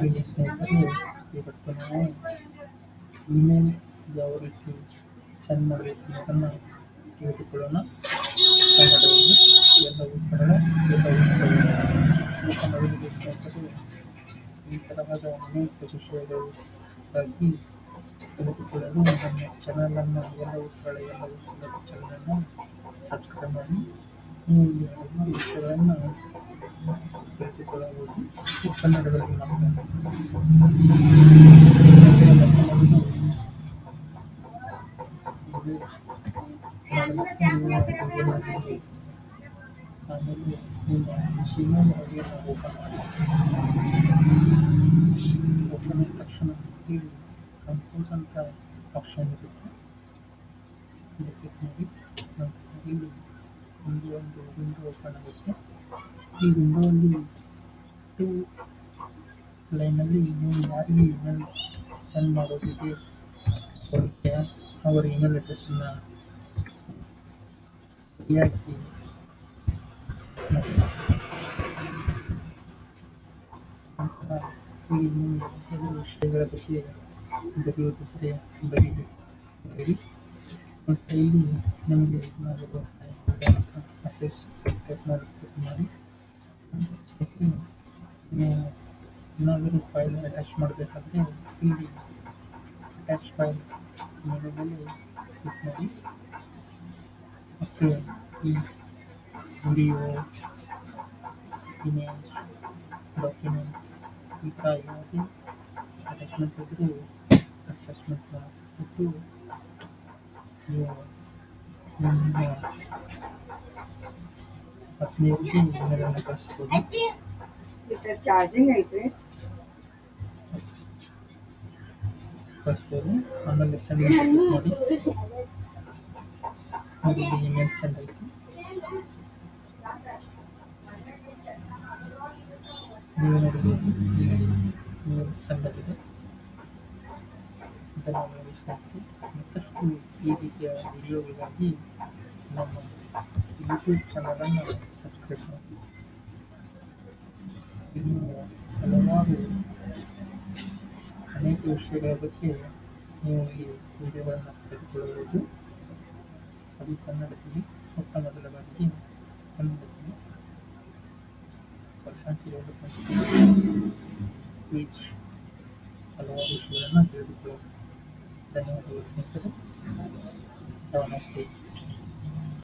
ಪ್ರಿಯ ಸ್ನೇಹಿತರೆ, ಇವತ್ತು ನಾವು ಇಮೇಲ್ ಯಾವ ರೀತಿ ಸೆಂಡ್ ಮಾಡಬೇಕು ಅನ್ನೋದನ್ನು ತಿಳಿದುಕೊಳ್ಳೋಣ. ಕನ್ನಡದಲ್ಲಿ ಎಲ್ಲವೂ ಸರಳ, ಎಲ್ಲವೂ ಸರಳ. ಈ ಕನ್ನಡದಲ್ಲಿ ಸ್ನೇಹಿತರೆ, ಈ ತರಹದ ಅನೇಕ ವಿಷಯಗಳಿಗಾಗಿ ತಿಳಿದುಕೊಳ್ಳಲು ನಮ್ಮ ಚಾನಲನ್ನು ಎಲ್ಲವೂ ಸರಳ ಎಲ್ಲವೂ ಸುಲಭ ಚಾನಲನ್ನು ಸಬ್ಸ್ಕ್ರೈಬ್ ಮಾಡಿ. ನೀವು ಇಲ್ಲಿ ಹಲವಾರು ವಿಷಯಗಳನ್ನು ತಿಳಿದುಕೊಳ್ಳಬಹುದು. ಈ ಕನ್ನಡದಲ್ಲಿ ಮಾತ್ರ ಆಮೇಲೆ ನಿಮ್ಮ ಜಿಮೇಲ್ ಐಡಿಯನ್ನು ಓಪನ್ ಮಾಡಿ. ಓಪನ್ ಆದ ತಕ್ಷಣ ಇಲ್ಲಿ ಕಂಪೋಸ್ ಅಂತ ಆಪ್ಷನ್ ಇರುತ್ತೆ. ಇಲ್ಲಿ ಕ್ಲಿಕ್ ಮಾಡಿ. ನಂತರ ಇಲ್ಲಿ ಒಂದು ವಿಂಡೋ ಓಪನ್ ಆಗುತ್ತೆ. ಈ ವಿಂಡೋಲ್ಲಿ ಟು ಲೈನಲ್ಲಿ ನೀವು ಯಾರಿಗೆ ಇಮೇಲ್ ಸೆಂಡ್ ಮಾಡೋದಕ್ಕೆ ಹೊರಟಿಯ ಅವರ ಇಮೇಲ್ ಅಡ್ರೆಸ್ಸನ್ನು ಸರಿಯಾಗಿ ನಂತರ ಇಲ್ಲಿ ನೀವು ಕೆಲವು ವಿಷಯಗಳ ಬಗ್ಗೆ ಬರೆಯುವುದಿದ್ದರೆ ಬರೀರಿ. ಮತ್ತು ಇಲ್ಲಿ ನಿಮಗೆ ಏನಾದರೂ ಮೆಸೇಜ್ ಟೈಪ್ ಮಾಡಿ. ನೀವು ಏನಾದರೂ ಫೈಲ್ ಅಟ್ಯಾಚ್ ಮಾಡಬೇಕಾದ್ರೆ ಇಲ್ಲಿ ಅಟ್ಯಾಚ್ ಫೈಲ್ ಮೇಲೆ ಕ್ಲಿಕ್ ಮಾಡಿ. ಮತ್ತು ಈ ವಿಡಿಯೋ, ಇಮೇಜ್, ಡಾಕ್ಯುಮೆಂಟ್ ಈ ಥರ ಯಾವುದೇ ಅಟ್ಯಾಚ್ಮೆಂಟ್ ಇದ್ದರೂ ಅಟ್ಯಾಚ್ಮೆಂಟ್ನ ಕೊಟ್ಟು ನೀವು ನಿಮ್ಮ ಪತ್ನಿಯವರಿಗೆ ಇಮೇಲನ್ನು ಕಳಿಸ್ಬೋದು. ಆಮೇಲೆ ಸೆಂಡ್ ಕ್ಲಿಕ್ ಮಾಡಿ. ನೋಡಿ, ಇಮೇಲ್ ಸೆಂಡ್ ಆಯಿತು. ನೀವು ನೋಡಬಹುದು, ಇಮೇಲ್ ಸೆಂಡ್ ಆಗಿದೆ. ಧನ್ಯವಾದಗಳು ಸ್ನೇಹಿತರೆ. ಮತ್ತಷ್ಟು ಈ ರೀತಿಯ ವಿಡಿಯೋಗಳಿಗಾಗಿ ನಮ್ಮ ಯೂಟ್ಯೂಬ್ ಚಾನಲನ್ನು ಸಬ್ಸ್ಕ್ರೈಬ್ ಮಾಡಿ. ಇನ್ನು ಹಲವಾರು ಅನೇಕ ವಿಷಯಗಳ ಬಗ್ಗೆ ನೀವು ಈ ವಿಡಿಯೋಗಳನ್ನು ತೆಗೆದುಕೊಳ್ಳಬಹುದು. ಅದು ಕನ್ನಡದಲ್ಲಿ ಮೊಟ್ಟ ಮೊದಲ ಬಾರಿಗೆ ಕನ್ನಡದಲ್ಲಿ ಪೇಜ್ ಹಲವಾರು ವಿಷಯಗಳನ್ನು ತಿಳಿದುಕೊಳ್ಳಬಹುದು. ಧನ್ಯವಾದಗಳು ಸ್ನೇಹಿತರೆ. Have a nice day.